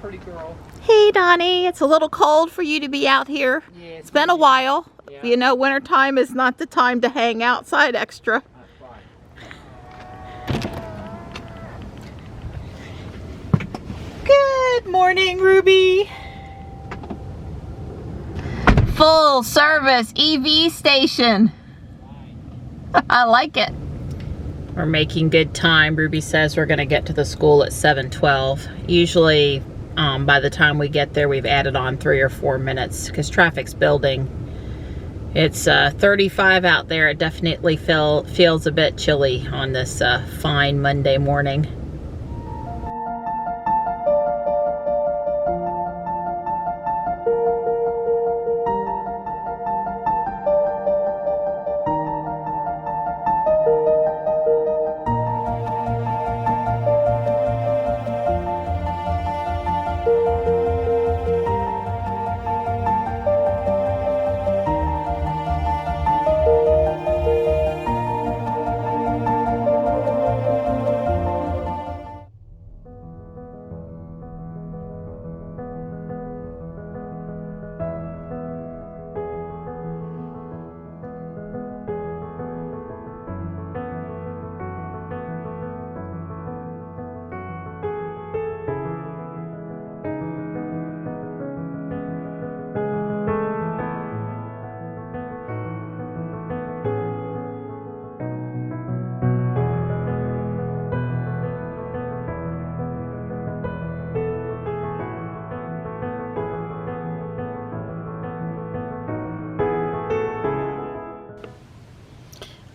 pretty girl. Hey, Donnie. It's a little cold for you to be out here. Yeah, it's been a while. Yeah. You know, wintertime is not the time to hang outside extra. That's right. Good morning, Ruby. Full service EV station. I like it. We're making good time. Ruby says we're going to get to the school at 7:12. Usually, by the time we get there, we've added on 3 or 4 minutes because traffic's building. It's 35 out there. It definitely feels a bit chilly on this fine Monday morning.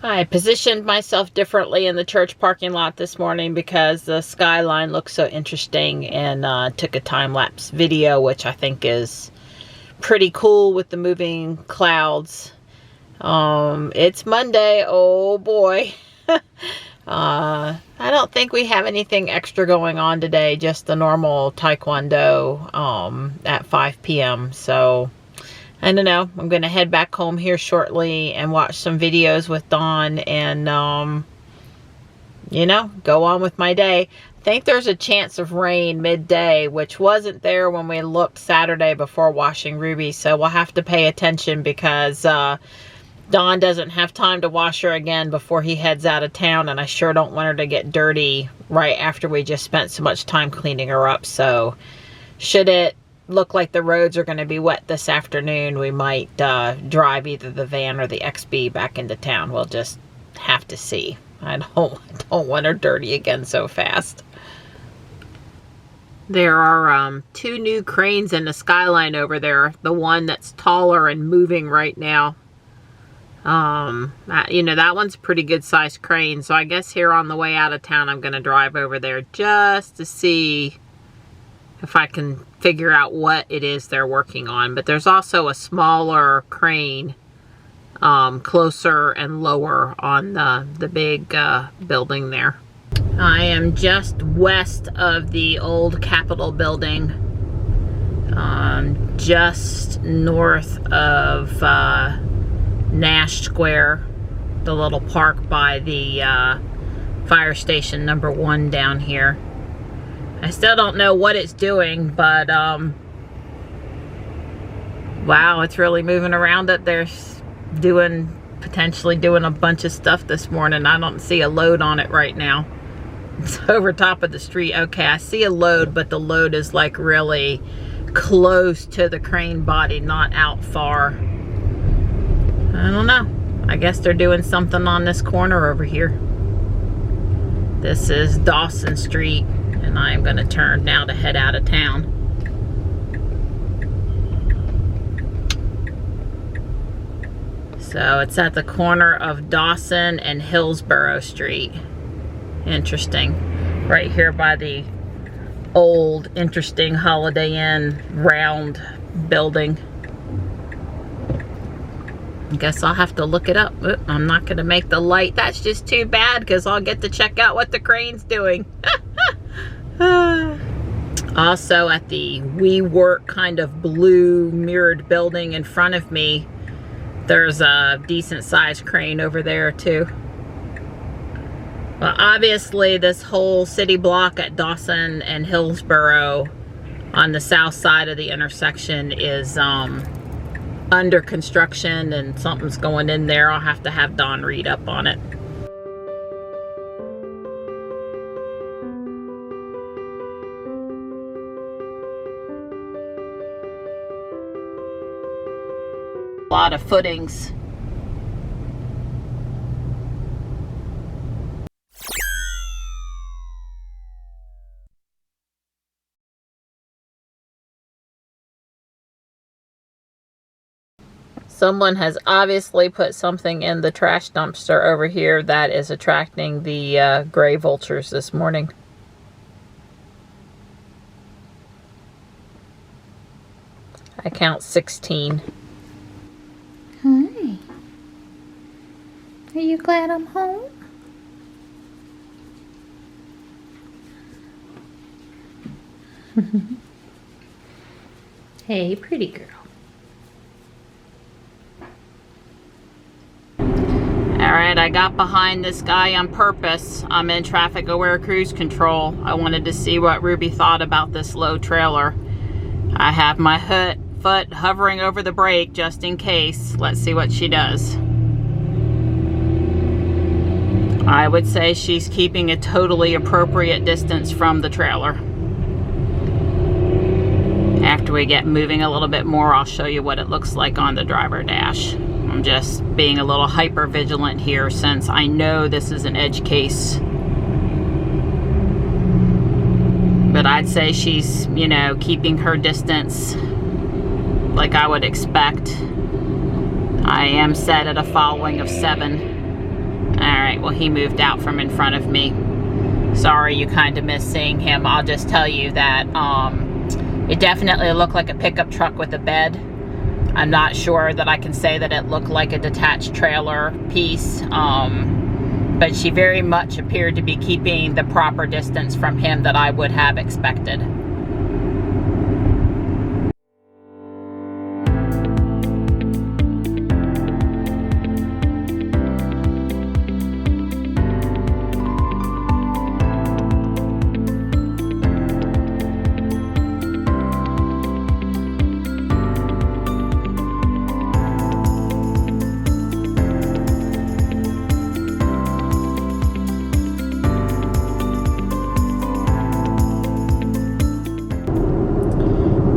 I positioned myself differently in the church parking lot this morning because the skyline looks so interesting, and took a time-lapse video, which I think is pretty cool with the moving clouds. It's Monday. Oh boy. I don't think we have anything extra going on today, just the normal taekwondo at 5 p.m. So I don't know. I'm going to head back home here shortly and watch some videos with Dawn and, you know, go on with my day. I think there's a chance of rain midday, which wasn't there when we looked Saturday before washing Ruby. So we'll have to pay attention because Dawn doesn't have time to wash her again before he heads out of town. And I sure don't want her to get dirty right after we just spent so much time cleaning her up. So should it look like the roads are going to be wet this afternoon, we might drive either the van or the XB back into town. We'll just have to see. I don't want her dirty again so fast. There are 2 new cranes in the skyline over there. The one that's taller and moving right now. You know, that one's a pretty good sized crane. So I guess here on the way out of town, I'm going to drive over there just to see if I can figure out what it is they're working on. But there's also a smaller crane closer and lower on the big building there. I am just west of the old Capitol building, just north of Nash Square, the little park by the fire station number 1 down here. I still don't know what it's doing, but wow, it's really moving around up there, potentially doing a bunch of stuff this morning. I don't see a load on it right now. It's over top of the street. Okay, I see a load, but the load is like really close to the crane body, not out far. I don't know. I guess they're doing something on this corner over here. This is Dawson Street. And I am going to turn now to head out of town. So it's at the corner of Dawson and Hillsborough Street. Interesting. Right here by the old, interesting Holiday Inn round building. I guess I'll have to look it up. Oop, I'm not going to make the light. That's just too bad because I'll get to check out what the crane's doing. Also at the WeWork kind of blue mirrored building in front of me, there's a decent sized crane over there too. Well, obviously this whole city block at Dawson and Hillsborough on the south side of the intersection is under construction, and something's going in there. I'll have to have Don read up on it. A lot of footings. Someone has obviously put something in the trash dumpster over here that is attracting the gray vultures this morning. I count 16. Hi. Are you glad I'm home? Hey, pretty girl. Alright, I got behind this guy on purpose. I'm in traffic aware cruise control. I wanted to see what Ruby thought about this low trailer. I have my foot hovering over the brake just in case. Let's see what she does. I would say she's keeping a totally appropriate distance from the trailer. After we get moving a little bit more, I'll show you what it looks like on the driver dash. I'm just being a little hyper vigilant here since I know this is an edge case. But I'd say she's, you know, keeping her distance like I would expect. I am set at a following of 7. Alright, well, he moved out from in front of me. Sorry you kind of missed seeing him. I'll just tell you that it definitely looked like a pickup truck with a bed. I'm not sure that I can say that it looked like a detached trailer piece, but she very much appeared to be keeping the proper distance from him that I would have expected.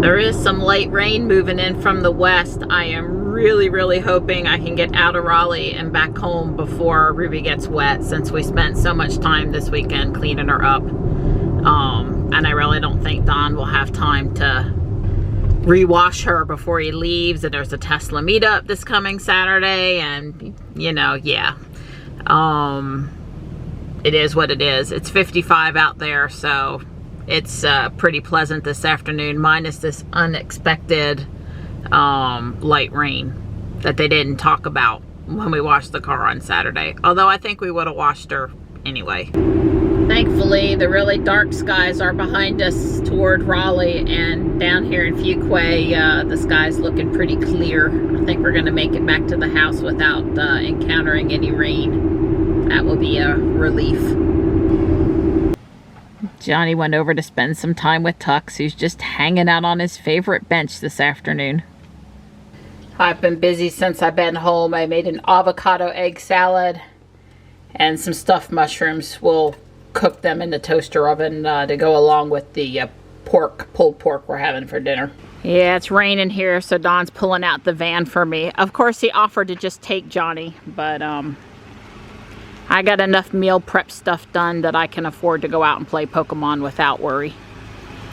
There is some light rain moving in from the west. I am really hoping I can get out of Raleigh and back home before Ruby gets wet, since we spent so much time this weekend cleaning her up. And I really don't think Don will have time to rewash her before he leaves. And there's a Tesla meetup this coming Saturday, and you know, yeah. It is what it is. It's 55 out there, so it's pretty pleasant this afternoon, minus this unexpected light rain that they didn't talk about when we washed the car on Saturday. Although I think we would have washed her anyway. Thankfully, the really dark skies are behind us toward Raleigh, and down here in Fuquay, the sky's looking pretty clear. I think we're going to make it back to the house without encountering any rain. That will be a relief. Johnny went over to spend some time with Tux, who's just hanging out on his favorite bench this afternoon. I've been busy since I've been home. I made an avocado egg salad and some stuffed mushrooms. We'll cook them in the toaster oven to go along with the pulled pork we're having for dinner. Yeah, it's raining here, so Don's pulling out the van for me. Of course, he offered to just take Johnny, but I got enough meal prep stuff done that I can afford to go out and play Pokemon without worry.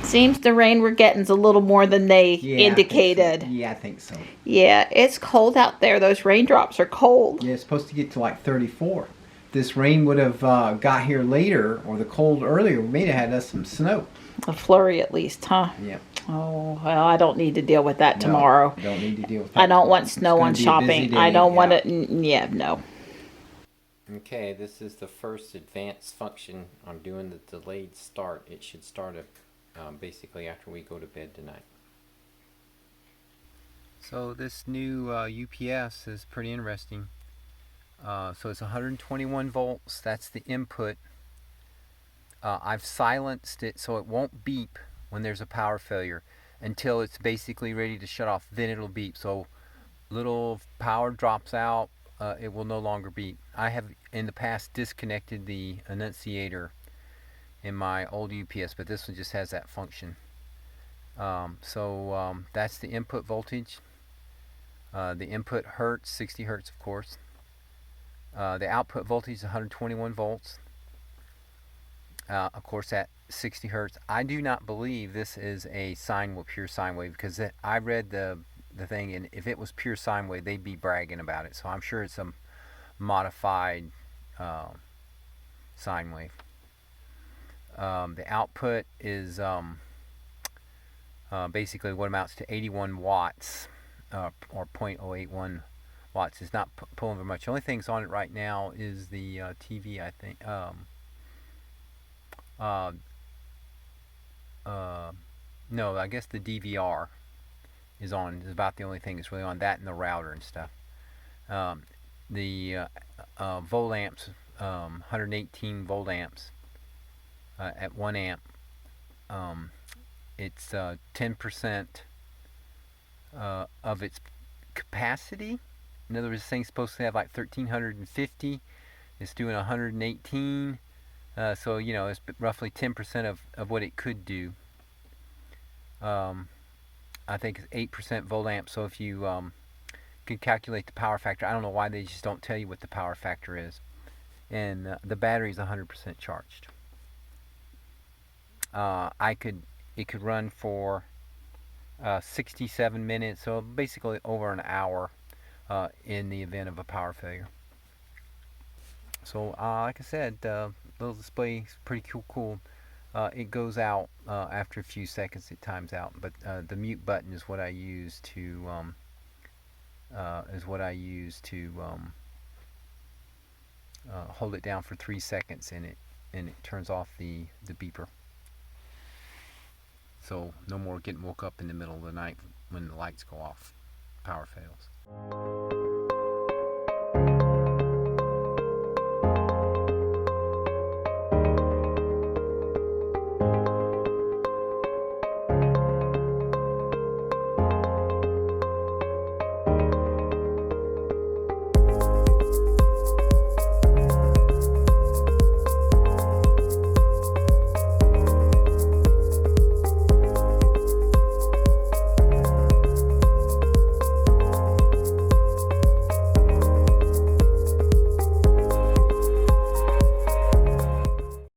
Seems the rain we're getting is a little more than they indicated. I think so. Yeah, it's cold out there. Those raindrops are cold. Yeah, it's supposed to get to like 34. This rain would have got here later, or the cold earlier, we may have had us some snow. A flurry at least, huh? Yeah. Oh, well, I don't need to deal with that tomorrow. Don't need to deal with that. I don't want snow on shopping. I don't want it. Yeah, no. Okay, this is the first advanced function. I'm doing the delayed start. It should start basically after we go to bed tonight. So this new UPS is pretty interesting. So it's 121 volts. That's the input. I've silenced it so it won't beep when there's a power failure until it's basically ready to shut off. Then it'll beep. So little power drops out, it will no longer beep. I have in the past disconnected the annunciator in my old UPS, but this one just has that function. That's the input voltage. The input hertz, 60 hertz of course. The output voltage is 121 volts. Of course at 60 hertz. I do not believe this is a pure sine wave, because I read the thing, and if it was pure sine wave, they'd be bragging about it. So I'm sure it's a modified sine wave. The output is basically what amounts to 81 watts, or 0.081 watts. It's not pulling very much. The only things on it right now is the TV, I think. No, I guess the DVR is on. Is about the only thing that's really on, that and the router and stuff. The volt-amps, 118 volt-amps at 1 amp. It's 10% of its capacity. In other words, this thing's supposed to have like 1350. It's doing 118. So you know, it's roughly 10% of what it could do. I think it's 8% volt amp. So if you could calculate the power factor, I don't know why they just don't tell you what the power factor is. And the battery is 100% charged. It could run for 67 minutes, so basically over an hour in the event of a power failure. So like I said, little display is pretty cool. It goes out after a few seconds. It times out, but the mute button is what I use to hold it down for 3 seconds, and it turns off the beeper. So no more getting woke up in the middle of the night when the lights go off. Power fails.